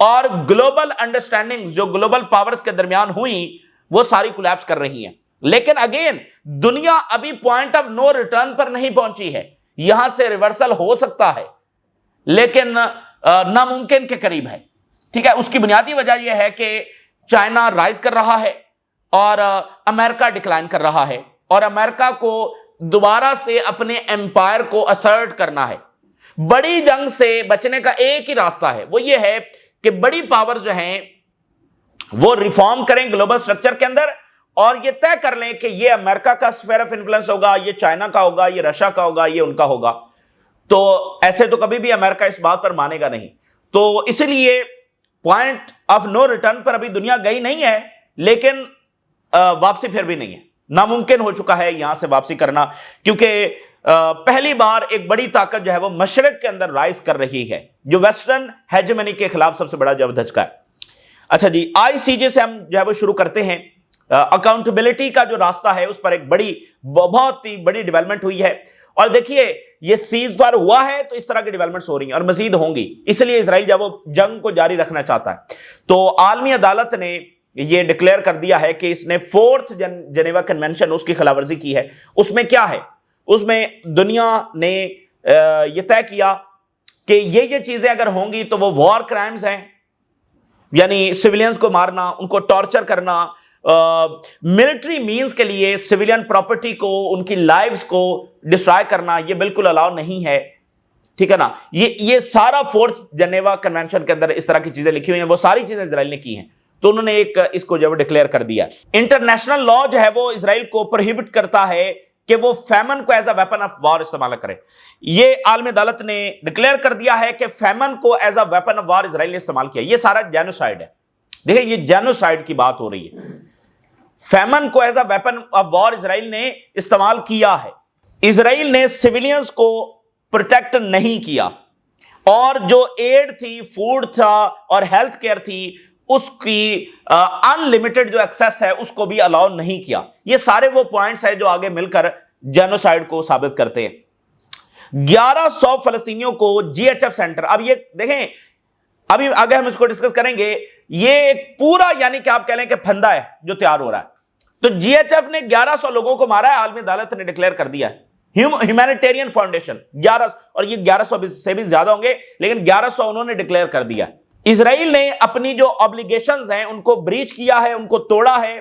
اور global understanding جو global powers کے درمیان ہوئی وہ ساری کولیپس کر رہی ہیں. لیکن اگین دنیا ابھی پوائنٹ آف نو ریٹرن پر نہیں پہنچی ہے. یہاں سے ریورسل ہو سکتا ہے لیکن ناممکن کے قریب ہے. ٹھیک ہے, اس کی بنیادی وجہ یہ ہے کہ چائنا رائز کر رہا ہے اور امریکہ ڈکلائن کر رہا ہے, اور امریکہ کو دوبارہ سے اپنے امپائر کو اسرٹ کرنا ہے. بڑی جنگ سے بچنے کا ایک ہی راستہ ہے, وہ یہ ہے کہ بڑی پاور جو ہیں وہ ریفارم کریں گلوبل سٹرکچر کے اندر, اور یہ طے کر لیں کہ یہ امریکہ کا اسفیئر آف انفلوئنس ہوگا, یہ چائنا کا ہوگا, یہ رشیا کا ہوگا, یہ ان کا ہوگا. تو ایسے تو کبھی بھی امریکہ اس بات پر مانے گا نہیں. تو اسی لیے پوائنٹ آف نو ریٹرن پر ابھی دنیا گئی نہیں ہے, لیکن واپسی پھر بھی نہیں ہے. ناممکن ہو چکا ہے یہاں سے واپسی کرنا, کیونکہ پہلی بار ایک بڑی طاقت جو ہے وہ مشرق کے اندر رائز کر رہی ہے, جو ویسٹرن ہیجمنی کے خلاف سب سے بڑا جو دھچکا ہے. اچھا جی, آئی سی جے سے ہم جو ہے وہ شروع کرتے ہیں. اکاؤنٹیبلٹی کا جو راستہ ہے اس پر ایک بہت ہی بڑی ڈیولپمنٹ ہوئی ہے, اور دیکھیے یہ سیز فائر ہوا ہے تو اس طرح کی ڈیولپمنٹس ہو رہی ہیں اور مزید ہوں گی, اس لیے اسرائیل جب وہ جنگ کو جاری رکھنا چاہتا ہے. تو عالمی عدالت نے یہ ڈکلیئر کر دیا ہے کہ اس نے 4th جنیوا کنونشن اس کی خلاف ورزی کی ہے. اس میں کیا ہے, اس میں دنیا نے یہ طے کیا کہ یہ چیزیں اگر ہوں گی تو وہ وار کرائمز ہیں, یعنی سویلینز کو مارنا, ان کو ٹارچر کرنا, ملٹری مینز کے لیے سویلین پراپرٹی کو, ان کی لائفز کو ڈسٹرائے کرنا, یہ بالکل الاؤ نہیں ہے. ٹھیک ہے نا, یہ سارا 4th جنیوا کنونشن کے اندر اس طرح کی چیزیں لکھی ہوئی ہیں, وہ ساری چیزیں اسرائیل نے کی ہیں. تو انہوں نے ایک اس کو جو ہے ڈکلیئر کر دیا. انٹرنیشنل لا جو ہے وہ اسرائیل کو پروہیبٹ کرتا ہے کہ وہ فیمن کو as a weapon of war استعمال کرے. یہ عالمی عدالت نے ڈکلیئر کر دیا ہے کہ فیمن کو as a weapon of war Israel نے استعمال کیا. یہ سارا جینوسائیڈ ہے. دیکھیں یہ جینوسائیڈ کی بات ہو رہی ہے. فیمن کو as a weapon of war Israel نے استعمال کیا ہے. اسرائیل نے سیویلینز کو پروٹیکٹ نہیں کیا, اور جو ایڈ تھی, فوڈ تھا اور ہیلتھ کیئر تھی, اس کی انلمیٹڈ جو ایکسیس ہے اس کو بھی الاؤ نہیں کیا. یہ سارے وہ پوائنٹس ہیں جو آگے مل کر جینوسائیڈ کو ثابت کرتے ہیں. 1100 فلسطینیوں کو جی ایچ ایف سینٹر, اب یہ دیکھیں ابھی آگے ہم اس کو ڈسکس کریں گے, یہ ایک پورا یعنی کہ آپ کہہ لیں کہ پھندا ہے جو تیار ہو رہا ہے. تو جی ایچ ایف نے 1100 لوگوں کو مارا ہے, عالمی عدالت نے ڈکلیئر کر دیا ہے. ہیومینیٹیرین فاؤنڈیشن 1100, اور یہ 1100 سے بھی زیادہ ہوں گے, لیکن 1100 انہوں نے ڈکلیئر کر دیا. اسرائیل نے اپنی جو obbligations ہیں ان کو بریچ کیا ہے, ان کو توڑا ہے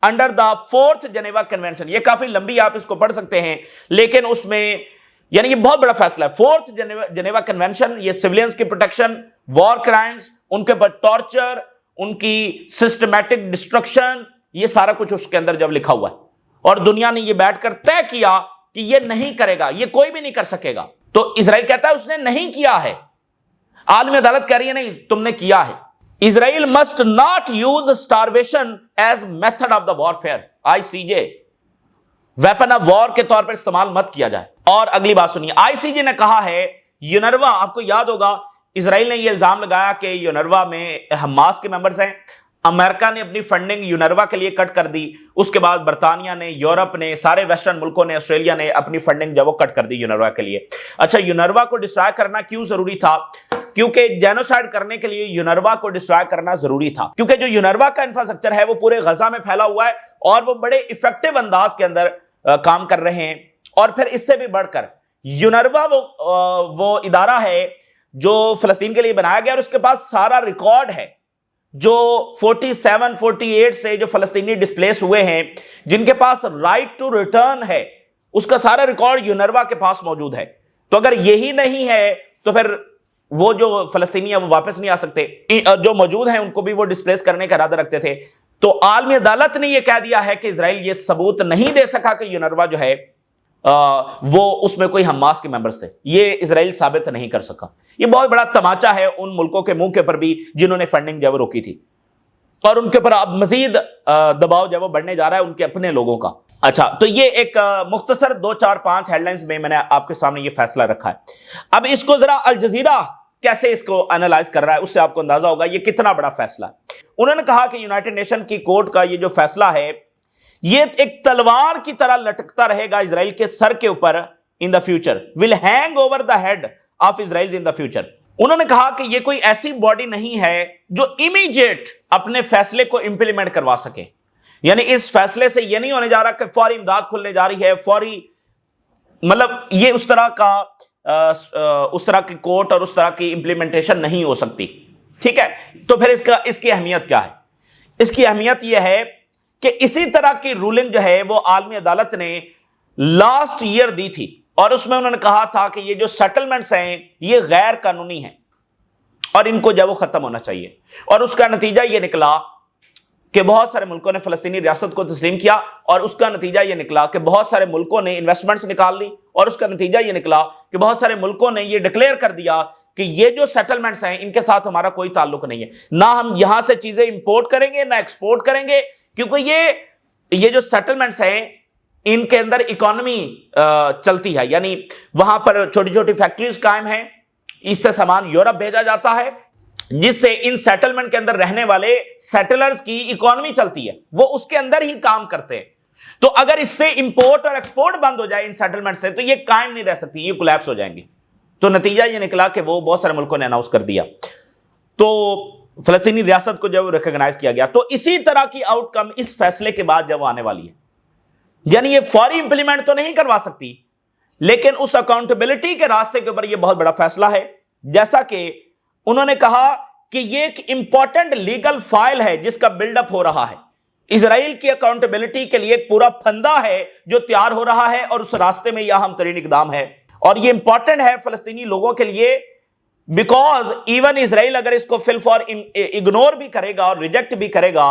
under the 4th Geneva convention. یہ کافی لمبی, آپ اس کو پڑھ سکتے ہیں, لیکن اس میں یعنی یہ بہت بڑا فیصلہ ہے. 4th جنیوا کنونشن, یہ سیویلینز کی پروٹیکشن, وار کرائمز, ان کے پر ٹارچر, ان کی سسٹمیٹک ڈسٹرکشن, یہ سارا کچھ اس کے اندر جب لکھا ہوا ہے. اور دنیا نے یہ بیٹھ کر طے کیا کہ یہ نہیں کرے گا, یہ کوئی بھی نہیں کر سکے گا. تو اسرائیل کہتا ہے اس نے نہیں کیا ہے, عالمی عدالت کہہ رہی ہے نہیں تم نے کیا ہے. Israel must not use starvation as method of the warfare. I C J weapon of war کے طور پر استعمال مت کیا جائے. اور اگلی بات سنیے, آئی سی جے نے کہا ہے یونروا, آپ کو یاد ہوگا اسرائیل نے یہ الزام لگایا کہ یونروا میں حماس کے ممبرز ہیں. امریکہ نے اپنی فنڈنگ یونروا کے لیے کٹ کر دی, اس کے بعد برطانیہ نے, یورپ نے, سارے ویسٹرن ملکوں نے, آسٹریلیا نے اپنی فنڈنگ جو وہ کٹ کر دی یونروا کے لیے. اچھا, یونروا کو ڈسٹرائے کرنا کیوں ضروری تھا؟ کیونکہ جینوسائیڈ کرنے کے لیے یونروا کو ڈسٹرائے کرنا ضروری تھا, کیونکہ جو یونروا کا انفراسٹرکچر ہے وہ پورے غزہ میں پھیلا ہوا ہے, اور وہ بڑے افیکٹو انداز کے اندر کام کر رہے ہیں. اور پھر اس سے بھی بڑھ کر یونروا وہ ادارہ ہے جو فلسطین کے لیے بنایا گیا, اور اس کے پاس سارا ریکارڈ ہے جو 47-48 سے جو فلسطینی ڈسپلیس ہوئے ہیں, جن کے پاس رائٹ ٹو ریٹرن ہے, اس کا سارا ریکارڈ یونروا کے پاس موجود ہے. تو اگر یہی نہیں ہے تو پھر وہ جو فلسطینی ہیں وہ واپس نہیں آ سکتے, جو موجود ہیں ان کو بھی وہ ڈسپلیس کرنے کا ارادہ رکھتے تھے. تو عالمی عدالت نے یہ کہہ دیا ہے کہ اسرائیل یہ ثبوت نہیں دے سکا کہ یونروا جو ہے وہ اس میں کوئی حماس کے ممبرز تھے, یہ اسرائیل ثابت نہیں کر سکا. یہ بہت بڑا تماچا ہے ان ملکوں کے منہ کے اوپر بھی جنہوں نے فنڈنگ جو وہ روکی تھی, اور ان کے اوپر اب مزید دباؤ جو وہ بڑھنے جا رہا ہے ان کے اپنے لوگوں کا. اچھا, تو یہ ایک مختصر 2-4-5 ہیڈ لائنز میں نے آپ کے سامنے یہ فیصلہ رکھا ہے. اب اس کو ذرا الجزیرہ کیسے اس کو انالائز کر رہا ہے, اس سے آپ کو اندازہ ہوگا یہ کتنا بڑا فیصلہ ہے. انہوں نے کہا کہ یونائٹڈ نیشن کی کورٹ کا یہ جو فیصلہ ہے یہ ایک تلوار کی طرح لٹکتا رہے گا اسرائیل کے سر کے اوپر in the future, will hang over the head of Israel in the future. انہوں نے کہا کہ یہ کوئی ایسی باڈی نہیں ہے جو امیڈیٹ اپنے فیصلے کو امپلیمنٹ کروا سکے. یعنی اس فیصلے سے یہ نہیں ہونے جا رہا کہ فوری امداد کھلنے جا رہی ہے, فوری, مطلب یہ اس طرح کی کورٹ اور اس طرح کی امپلیمنٹیشن نہیں ہو سکتی. ٹھیک ہے, تو پھر اس کی اہمیت کیا ہے؟ اس کی اہمیت یہ ہے کہ اسی طرح کی رولنگ جو ہے وہ عالمی عدالت نے لاسٹ ایئر دی تھی, اور اس میں انہوں نے کہا تھا کہ یہ جو سیٹلمنٹس ہیں یہ غیر قانونی ہیں اور ان کو وہ ختم ہونا چاہیے. اور اس کا نتیجہ یہ نکلا کہ بہت سارے ملکوں نے فلسطینی ریاست کو تسلیم کیا, اور اس کا نتیجہ یہ نکلا کہ بہت سارے ملکوں نے انویسٹمنٹس نکال لی, اور اس کا نتیجہ یہ نکلا کہ بہت سارے ملکوں نے یہ ڈکلیئر کر دیا کہ یہ جو سیٹلمنٹس ہیں ان کے ساتھ ہمارا کوئی تعلق نہیں ہے, نہ ہم یہاں سے چیزیں امپورٹ کریں گے نہ ایکسپورٹ کریں گے, کیونکہ یہ جو سیٹلمنٹس ہیں ان کے اندر اکانومی چلتی ہے. یعنی وہاں پر چھوٹی چھوٹی فیکٹریز قائم ہیں, اس سے سامان یورپ بھیجا جاتا ہے, جس سے ان سیٹلمنٹ کے اندر رہنے والے سیٹلرز کی اکانومی چلتی ہے, وہ اس کے اندر ہی کام کرتے ہیں. تو اگر اس سے امپورٹ اور ایکسپورٹ بند ہو جائے ان سیٹلمنٹ سے تو یہ قائم نہیں رہ سکتی, یہ کولیپس ہو جائیں گے. تو نتیجہ یہ نکلا کہ وہ بہت سارے ملکوں نے اناؤنس کر دیا, تو فلسطینی ریاست کو جب ریکگنائز کیا گیا. تو اسی طرح کی آؤٹ کم اس فیصلے کے بعد جب آنے والی ہے. یعنی یہ فوری امپلیمنٹ تو نہیں کروا سکتی, لیکن اس اکاؤنٹیبلٹی کے راستے کے اوپر یہ بہت بڑا فیصلہ ہے. جیسا کہ انہوں نے کہا کہ یہ ایک امپورٹنٹ لیگل فائل ہے جس کا بلڈ اپ ہو رہا ہے. اسرائیل کی اکاؤنٹیبلٹی کے لیے ایک پورا پھندا ہے جو تیار ہو رہا ہے, اور اس راستے میں یہ اہم ترین اقدام ہے. اور یہ امپورٹنٹ ہے فلسطینی لوگوں کے لیے, بیکاز ایون اسرائیل اگر اس کو فل فار اگنور بھی کرے گا اور ریجیکٹ بھی کرے گا,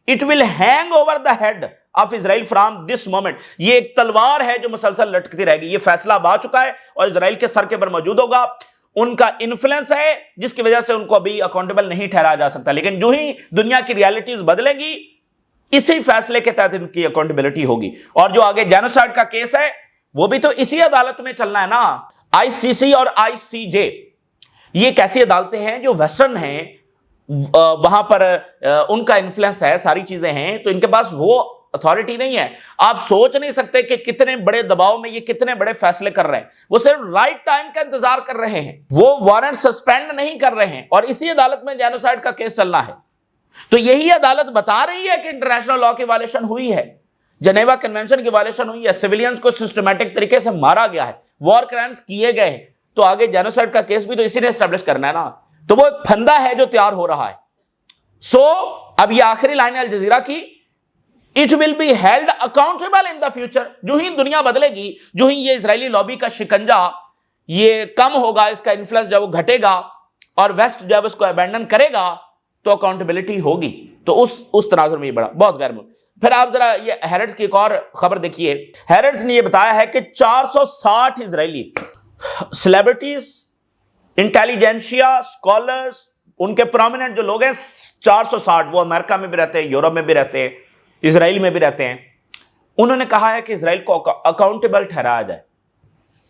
it will hang over the head of Israel from this moment. یہ ایک تلوار ہے جو مسلسل لٹکتی رہے گی. یہ فیصلہ اب آ چکا ہے اور اسرائیل کے سر کے پر موجود ہوگا. ان کا انفلوئنس ہے جس کی وجہ سے ان کو ابھی اکاؤنٹیبل نہیں ٹھہرایا جا سکتا, لیکن جو ہی دنیا کی ریالٹیز بدلیں گی اسی فیصلے کے تحت ان کی اکاؤنٹیبلٹی ہوگی. اور جو آگے جینوسائیڈ کا کیس ہے وہ بھی تو اسی عدالت میں چلنا ہے نا. آئی سی سی اور آئی سی جے یہ ایک ایسی عدالتیں ہیں جو ویسٹرن ہیں, وہاں پر ان کا انفلوئنس ہے, ساری چیزیں ہیں, تو ان کے پاس وہ اتھارٹی نہیں ہے. آپ سوچ نہیں سکتے کہ کتنے بڑے دباؤ میں یہ کتنے بڑے فیصلے کر رہے ہیں. وہ صرف رائٹ ٹائم کا انتظار کر رہے ہیں, وہ وارنٹ سسپینڈ نہیں کر رہے ہیں, اور اسی عدالت میں جینوسائیڈ کا کیس چلنا ہے. تو یہی عدالت بتا رہی ہے کہ انٹرنیشنل لاء کی وائلیشن ہوئی ہے, جنیوا کنونشن کی وائلیشن ہوئی ہے, سویلینز کو سسٹمیٹک طریقے سے مارا گیا ہے, وار کرائمز کیے گئے ہیں. تو آگے جینوسائیڈ کا کیس بھی تو اسی نے اسٹیبلش کرنا ہے نا. تو وہ ایک پھندا ہے جو تیار ہو رہا ہے. سو اب یہ آخری لائن ہے الجزیرہ کی, It will be held accountable in the future. جو ہی دنیا بدلے گی, جو ہی یہ اسرائیلی لابی کا شکنجا یہ کم ہوگا, اس کا انفلوئنس جب وہ گھٹے گا اور ویسٹ جب اس کو ابینڈن کرے گا تو اکاؤنٹیبلٹی ہوگی. تو اس تناظر میں یہ بڑا بہت غیر ملک. پھر آپ ذرا یہ ہیرڈز کی ایک اور خبر دیکھیے. ہیرڈز نے یہ بتایا ہے کہ 460 اسرائیلی سیلیبریٹیز, انٹیلیجنشیا, اسکالرز, ان کے پرومیننٹ جو لوگ ہیں 460, وہ امریکہ میں بھی رہتے ہیں, یورپ میں بھی رہتے ہیں, اسرائیل میں بھی رہتے ہیں. انہوں نے کہا ہے کہ اسرائیل کو اکاؤنٹیبل ٹھہرایا جائے.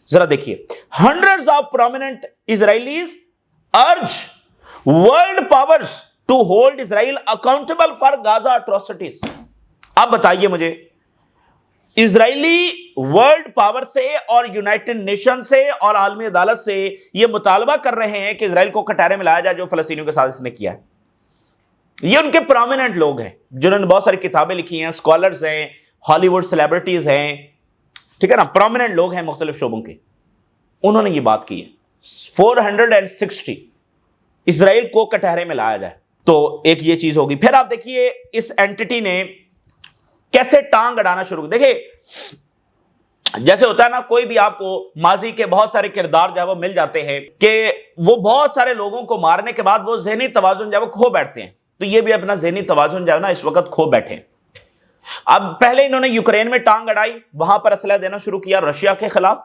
ذرا دیکھیے, hundreds of prominent Israelis urge world powers to hold Israel accountable for Gaza atrocities. اب بتائیے مجھے, اسرائیلی ورلڈ پاور سے اور یونائٹڈ نیشن سے اور عالمی عدالت سے یہ مطالبہ کر رہے ہیں کہ اسرائیل کو کٹہرے میں لایا جائے جو فلسطینیوں کے ساتھ اس نے کیا ہے. یہ ان کے پرومیننٹ لوگ ہیں جنہوں نے بہت ساری کتابیں لکھی ہیں, اسکالرز ہیں, ہالی ووڈ سیلیبریٹیز ہیں, ٹھیک ہے نا, پرومیننٹ لوگ ہیں مختلف شعبوں کے. انہوں نے یہ بات کی ہے 460 اسرائیل کو کٹہرے میں لایا جائے. تو ایک یہ چیز ہوگی. پھر آپ دیکھیے اس اینٹی نے کیسے ٹانگ اڑانا شروع. دیکھیں جیسے ہوتا ہے نا, کوئی بھی آپ کو ماضی کے بہت سارے کردار جو ہے وہ مل جاتے ہیں کہ وہ بہت سارے لوگوں کو مارنے کے بعد وہ ذہنی توازن جو ہے وہ کھو بیٹھتے ہیں. تو یہ بھی اپنا ذہنی توازن جو ہے نا اس وقت کھو بیٹھے. اب پہلے انہوں نے یوکرین میں ٹانگ اڑائی, وہاں پر اسلحہ دینا شروع کیا رشیا کے خلاف.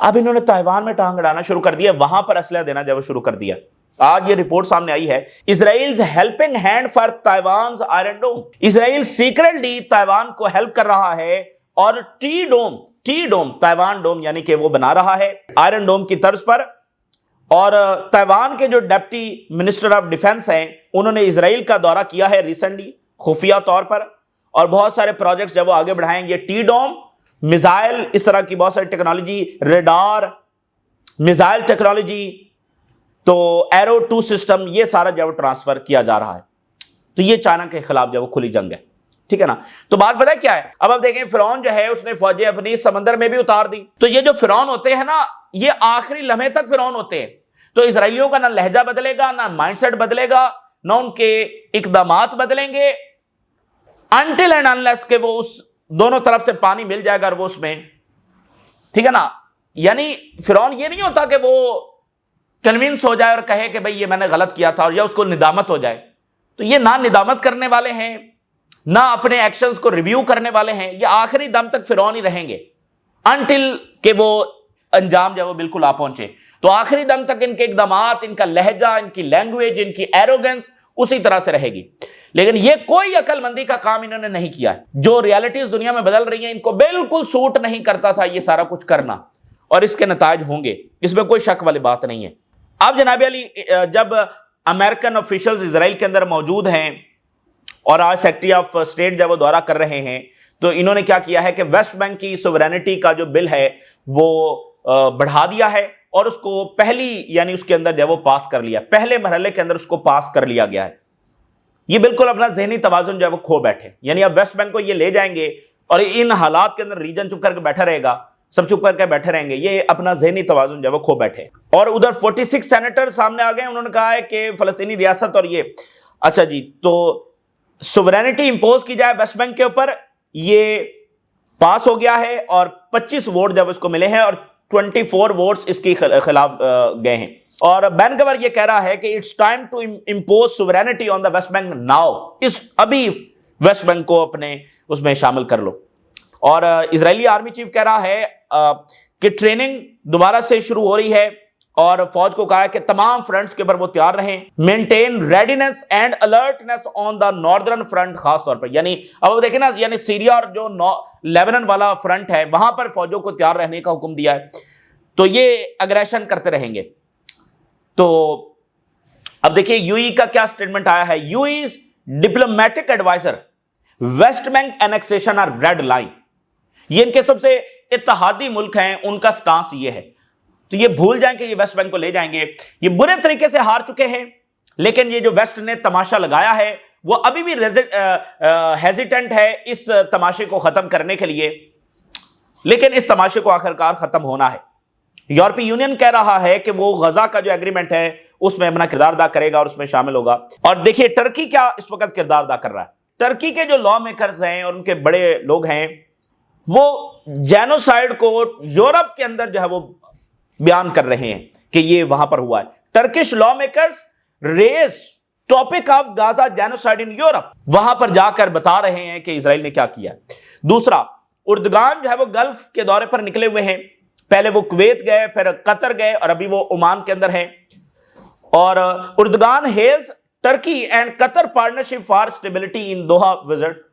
اب انہوں نے تائیوان میں ٹانگ اڑانا شروع کر دیا, وہاں پر اسلحہ دینا جو ہے شروع کر دیا. آج یہ رپورٹ سامنے آئی ہے, Israel's helping hand for Taiwan's iron dome. Israel secretly Taiwan کو ہیلپ کر رہا ہے, اور ٹی ڈوم تائیوان ڈوم یعنی کہ وہ بنا رہا ہے آئرن ڈوم کی طرز پر. اور تائیوان کے جو ڈپٹی منسٹر آف ڈیفنس ہیں انہوں نے اسرائیل کا دورہ کیا ہے ریسنٹلی خفیہ طور پر, اور بہت سارے پروجیکٹس جب وہ آگے بڑھائیں گے. ٹی ڈوم میزائل, اس طرح کی بہت ساری ٹیکنالوجی, ریڈار, میزائل ٹیکنالوجی, تو ایرو 2 سسٹم یہ سارا جو ٹرانسفر کیا جا رہا ہے. تو یہ چائنا کے خلاف جو کھلی جنگ ہے. ٹھیک ہے نا. تو بات پتہ کیا ہے, اب آپ دیکھیں فرعون جو ہے اس نے فوجیں اپنی سمندر میں بھی اتار دی. تو یہ جو فرعون ہوتے ہیں نا, یہ آخری لمحے تک فرعون ہوتے ہیں. تو اسرائیلیوں کا نہ لہجہ بدلے گا, نہ مائنڈ سیٹ بدلے گا, نہ ان کے اقدامات بدلیں گے, انٹل اینڈ انلیس کہ وہ اس دونوں طرف سے پانی مل جائے گا اور وہ اس میں. ٹھیک ہے نا. یعنی فرعون یہ نہیں ہوتا کہ وہ کنونس ہو جائے اور کہے کہ بھئی یہ میں نے غلط کیا تھا, اور یا اس کو ندامت ہو جائے. تو یہ نہ ندامت کرنے والے ہیں, نہ اپنے ایکشنز کو ریویو کرنے والے ہیں. یہ آخری دم تک فرعون ہی رہیں گے انٹل کہ وہ انجام جو ہے وہ بالکل آ پہنچے. تو آخری دم تک ان کے اقدامات, ان کا لہجہ, ان کی لینگویج, ان کی ایروگنس اسی طرح سے رہے گی. لیکن یہ کوئی عقل مندی کا کام انہوں نے نہیں کیا ہے. جو ریالٹیز دنیا میں بدل رہی ہیں ان کو بالکل سوٹ نہیں کرتا تھا یہ سارا کچھ کرنا, اور اس کے نتائج ہوں گے, اس میں کوئی شک والی بات نہیں ہے. اب جناب علی, جب امریکن آفیشلز اسرائیل کے اندر موجود ہیں اور آج سیکرٹری آف اسٹیٹ جب وہ دورہ کر رہے ہیں, تو انہوں نے کیا کیا ہے کہ ویسٹ بینک کی سوورینٹی کا جو بل ہے وہ بڑھا دیا ہے, اور اس کو پہلی یعنی اس کے اندر جو ہے وہ پاس کر لیا, پہلے مرحلے کے اندر اس کو پاس کر لیا گیا ہے. یہ بالکل اپنا ذہنی توازن جو ہے وہ کھو بیٹھے. یعنی اب ویسٹ بینک کو یہ لے جائیں گے اور ان حالات کے اندر ریجن چپ کر کے بیٹھا رہے گا, سب چپ کر کے بیٹھے رہیں گے, یہ اپنا ذہنی توازن جو ہے وہ کھو بیٹھے. اور ادھر 46 سینیٹر سامنے آ گئے, انہوں نے کہا ہے کہ فلسطینی ریاست اور یہ اچھا جی تو سوورینٹی امپوز کی جائے ویسٹ بینک کے اوپر. یہ پاس ہو گیا ہے اور 25 ووٹ جب اس کو ملے ہیں اور 24 ووٹس اس کے خلاف گئے ہیں. اور بین گور یہ کہہ رہا ہے کہ it's time to impose sovereignty on the West Bank now, اس ابھی ویسٹ بینک کو اپنے اس میں شامل کر لو. اور اسرائیلی آرمی چیف کہہ رہا ہے کہ ٹریننگ دوبارہ سے شروع ہو رہی ہے, اور فوج کو کہا ہے کہ تمام فرنٹس کے اوپر وہ تیار رہیں. Maintain readiness and alertness on the northern front, خاص طور پر یعنی اب آپ دیکھیں نا, یعنی سیریا اور جو لیبنن والا فرنٹ ہے وہاں پر فوجوں کو تیار رہنے کا حکم دیا ہے. تو یہ اگریشن کرتے رہیں گے. تو اب دیکھیں یو ای کا کیا سٹیٹمنٹ آیا ہے. U S diplomatic adviser West Bank annexation our red line. یہ ان کے سب سے اتحادی ملک ہیں, ان کا سٹانس یہ ہے. تو یہ بھول جائیں کہ یہ ویسٹ بینک کو لے جائیں گے. یہ برے طریقے سے ہار چکے ہیں, لیکن یہ جو ویسٹ نے تماشا لگایا ہے وہ ابھی بھی ہیزیٹنٹ ہے اس تماشے کو ختم کرنے کے لیے, لیکن اس تماشے کو آخرکار ختم ہونا ہے. یورپی یونین کہہ رہا ہے کہ وہ غزہ کا جو ایگریمنٹ ہے اس میں اپنا کردار ادا کرے گا اور اس میں شامل ہوگا. اور دیکھیے ٹرکی کیا اس وقت کردار ادا کر رہا ہے. ٹرکی کے جو لا میکرز ہیں اور ان کے بڑے لوگ ہیں وہ جینوسائیڈ کو یورپ کے اندر جو ہے وہ بیان کر رہے ہیں کہ یہ وہاں پر ہوا ہے. Turkish law makers raise topic of Gaza genocide in Europe, وہاں پر جا کر بتا رہے ہیں کہ اسرائیل نے کیا کیا. دوسرا, اردگان جو ہے وہ گلف کے دورے پر نکلے ہوئے ہیں. پہلے وہ کویت گئے, پھر قطر گئے, اور ابھی وہ عمان کے اندر ہیں. اور Erdogan hails Turkey and Qatar partnership for stability in Doha visit.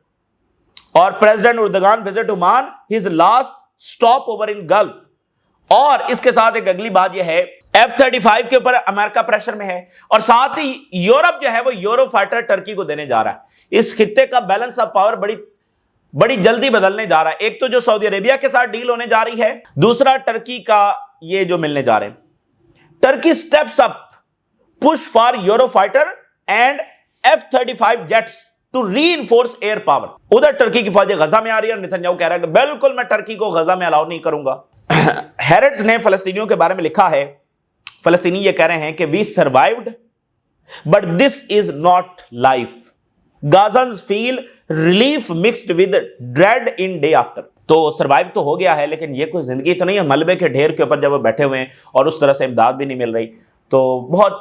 اور president Erdogan visit Oman his last stop over in Gulf. اور اس کے ساتھ ایک اگلی بات یہ ہے, F-35 کے اوپر امریکہ پریشر میں ہے, اور ساتھ ہی یورپ جو ہے وہ یورو فائٹر ٹرکی کو دینے جا رہا ہے. اس خطے کا بیلنس آف پاور بڑی جلدی بدلنے جا رہا ہے. ایک تو جو سعودی عربیہ کے ساتھ ڈیل ہونے جا رہی ہے, دوسرا ٹرکی کا یہ جو ملنے جا رہے ہیں. Turkey steps up push for Eurofighter and F-35 jets to reinforce air power. ادھر ٹرکی کی فوجیں غزہ میں آ رہی ہے اور نتنیاہو کہہ رہا ہے کہ بالکل میں ٹرکی کو غزہ میں الاؤ نہیں کروں گا. ہیرٹز نے فلسطینیوں کے بارے میں لکھا ہے, فلسطینی یہ کہہ رہے ہیں کہ we survived but this is not life. Gazans feel relief mixed with dread in day after. تو سروائیو تو ہو گیا ہے لیکن یہ کوئی زندگی تو نہیں ہے. ملبے کے ڈھیر کے اوپر جب وہ بیٹھے ہوئے ہیں اور اس طرح سے امداد بھی نہیں مل رہی, تو بہت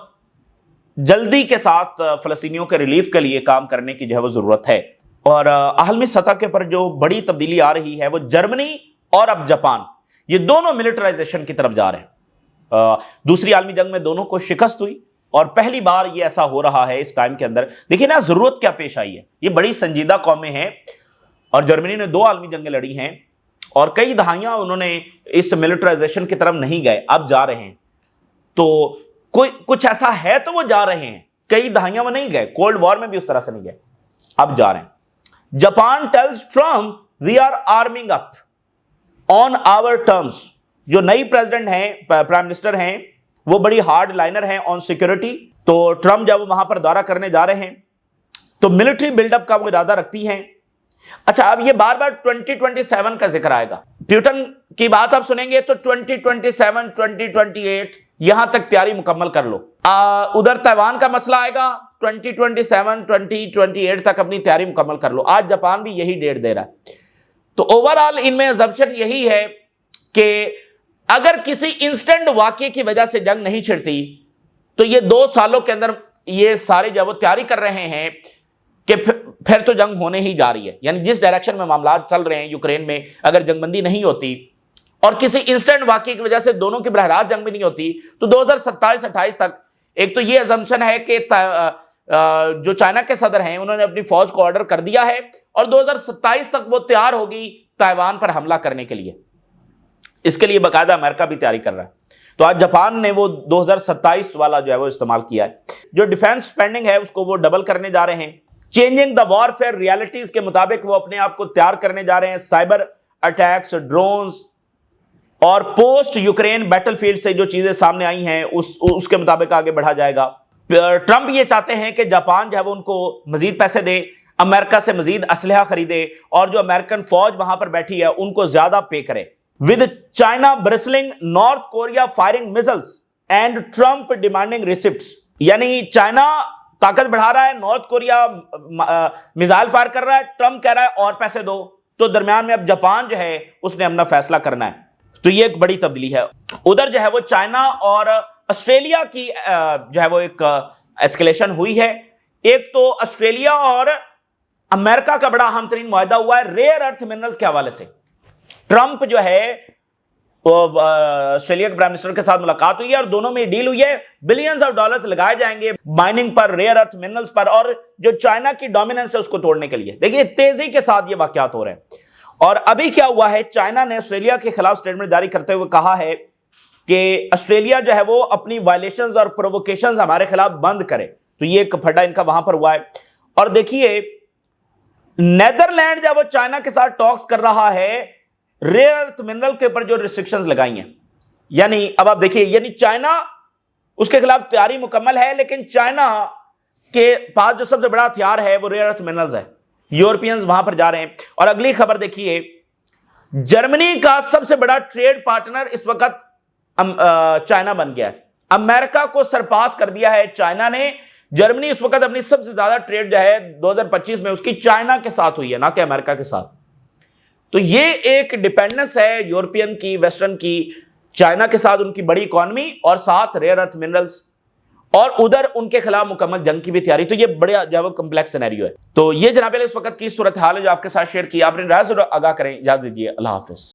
جلدی کے ساتھ فلسطینیوں کے ریلیف کے لیے کام کرنے کی جو ہے وہ ضرورت ہے. اور عالمی سطح کے اوپر جو بڑی تبدیلی آ رہی ہے وہ جرمنی اور اب جاپان, یہ دونوں ملٹرائزیشن کی طرف جا رہے ہیں. دوسری عالمی جنگ میں دونوں کو شکست ہوئی اور پہلی بار یہ ایسا ہو رہا ہے اس ٹائم کے اندر. دیکھیں نا ضرورت کیا پیش آئی ہے. یہ بڑی سنجیدہ قومیں ہیں اور جرمنی نے 2 عالمی جنگیں لڑی ہیں اور کئی دہائیاں انہوں نے اس ملٹرائزیشن کی طرف نہیں گئے, اب جا رہے ہیں. تو کوئی کچھ ایسا ہے تو وہ جا رہے ہیں, کئی دہائیاں وہ نہیں گئے. کولڈ وار میں بھی اس طرح سے نہیں گئے, اب جا رہے ہیں. Japan tells Trump we are arming up on our terms. جو نئی پریزیڈنٹ ہیں, پرائم منسٹر ہیں, وہ بڑی ہارڈ لائنر ہیں آن سیکورٹی. تو ٹرمپ جب وہاں پر دورہ کرنے جا رہے ہیں تو ملٹری بلڈ اپ کا وہ ارادہ رکھتی ہیں. اچھا اب یہ بار بار 2027 کا ذکر آئے گا. پیوٹن کی بات آپ سنیں گے تو 2027 2028 یہاں تک تیاری مکمل کر لو. ادھر تائیوان کا مسئلہ آئے گا 2027 2028 تک اپنی تیاری مکمل کر لو. آج جاپان بھی یہی ڈیٹ دے رہا ہے. تو اوورآل ان میں assumption یہی ہے کہ اگر کسی انسٹنٹ واقعے کی وجہ سے جنگ نہیں چھڑتی تو یہ 2 سالوں کے اندر یہ سارے جب وہ تیاری کر رہے ہیں کہ پھر تو جنگ ہونے ہی جا رہی ہے. یعنی جس ڈائریکشن میں معاملات چل رہے ہیں یوکرین میں، اگر جنگ بندی نہیں ہوتی اور کسی انسٹنٹ واقعے کی وجہ سے دونوں کی براہ راست جنگ بھی نہیں ہوتی تو 2027-28 تک ایک تو یہ assumption ہے کہ جو چائنا کے صدر ہیں انہوں نے اپنی فوج کو آرڈر کر دیا ہے اور 2027 تک وہ تیار ہوگی تائیوان پر حملہ کرنے کے لیے. اس کے لیے باقاعدہ امریکہ بھی تیاری کر رہا ہے. تو آج جاپان نے وہ 2027 والا جو ہے وہ استعمال کیا ہے. جو ڈیفینس سپینڈنگ ہے اس کو وہ ڈبل کرنے جا رہے ہیں. چینجنگ دا وارفیئر ریالٹیز کے مطابق وہ اپنے آپ کو تیار کرنے جا رہے ہیں. سائبر اٹیکس، ڈرونز اور پوسٹ یوکرین بیٹل فیلڈ سے جو چیزیں سامنے آئی ہیں اس کے مطابق آگے بڑھا جائے گا. ٹرمپ یہ چاہتے ہیں کہ جاپان جو ہے وہ ان کو مزید پیسے دے، امریکہ سے مزید اسلحہ خریدے اور جو امریکن فوج وہاں پر بیٹھی ہے ان کو زیادہ پے کرے. With China bristling North Korea firing missiles and Trump demanding receipts. یعنی چائنا طاقت بڑھا رہا ہے، نارتھ کوریا میزائل فائر کر رہا ہے، ٹرمپ کہہ رہا ہے اور پیسے دو. تو درمیان میں اب جاپان جو ہے اس نے اپنا فیصلہ کرنا ہے. تو یہ ایک بڑی تبدیلی ہے. ادھر جو ہے وہ چائنا اور آسٹریلیا کی جو ہے وہ ایک ایسکیلیشن ہوئی ہے. ایک تو آسٹریلیا اور امریکہ کا بڑا اہم ترین معاہدہ ہوا ہے ریئر ارتھ منرلز کے حوالے سے. ٹرمپ جو ہے آسٹریلیا کے پرائم منسٹر کے ساتھ ملاقات ہوئی ہے اور دونوں میں ڈیل ہوئی ہے بلینز آف ڈالرز لگائے جائیں گے مائننگ پر، ریئر ارتھ منرلز پر اور جو چائنا کی ڈومیننس ہے اس کو توڑنے کے لیے. دیکھیے تیزی کے ساتھ یہ واقعات ہو رہے ہیں. اور ابھی کیا ہوا ہے، چائنا نے آسٹریلیا کے خلاف سٹیٹمنٹ جاری کرتے ہوئے کہا ہے کہ آسٹریلیا جو ہے وہ اپنی وائلیشنز اور پرووکیشنز ہمارے خلاف بند کرے. تو یہ ایک پھڈا ان کا وہاں پر ہوا ہے. اور دیکھیے نیدرلینڈ جب وہ چائنا کے ساتھ ٹاکس کر رہا ہے ریئر ارتھ منرل کے اوپر جو ریسٹرکشنز لگائی ہیں. یعنی اب آپ دیکھیے یعنی چائنا اس کے خلاف تیاری مکمل ہے، لیکن چائنا کے پاس جو سب سے بڑا ہتھیار ہے وہ ریئر ارتھ منرلز ہے. یورپینز وہاں پر جا رہے ہیں. اور اگلی خبر دیکھیے، جرمنی کا سب سے بڑا ٹریڈ پارٹنر اس وقت چائنا بن گیا ہے. امریکہ کو سرپاس کر دیا ہے چائنا نے. جرمنی اس وقت اپنی سب سے زیادہ ٹریڈ جو ہے 2025 میں اس کی چائنا کے ساتھ ہوئی ہے، نہ کہ امریکہ کے ساتھ. تو یہ ایک ڈیپینڈنس ہے یورپین کی، ویسٹرن کی، چائنا کے ساتھ ان کی بڑی اکانومی اور ساتھ ریئر ارتھ منرلز اور ادھر ان کے خلاف مکمل جنگ کی بھی تیاری. تو یہ بڑا جو ہے کمپلیکس سینیریو ہے. تو یہ جناب اس وقت کی صورتحال ہے جو آپ کے ساتھ شیئر کی. آپ نے رائے ضرور آگاہ کریں. اجازت دیجیے. اللہ حافظ.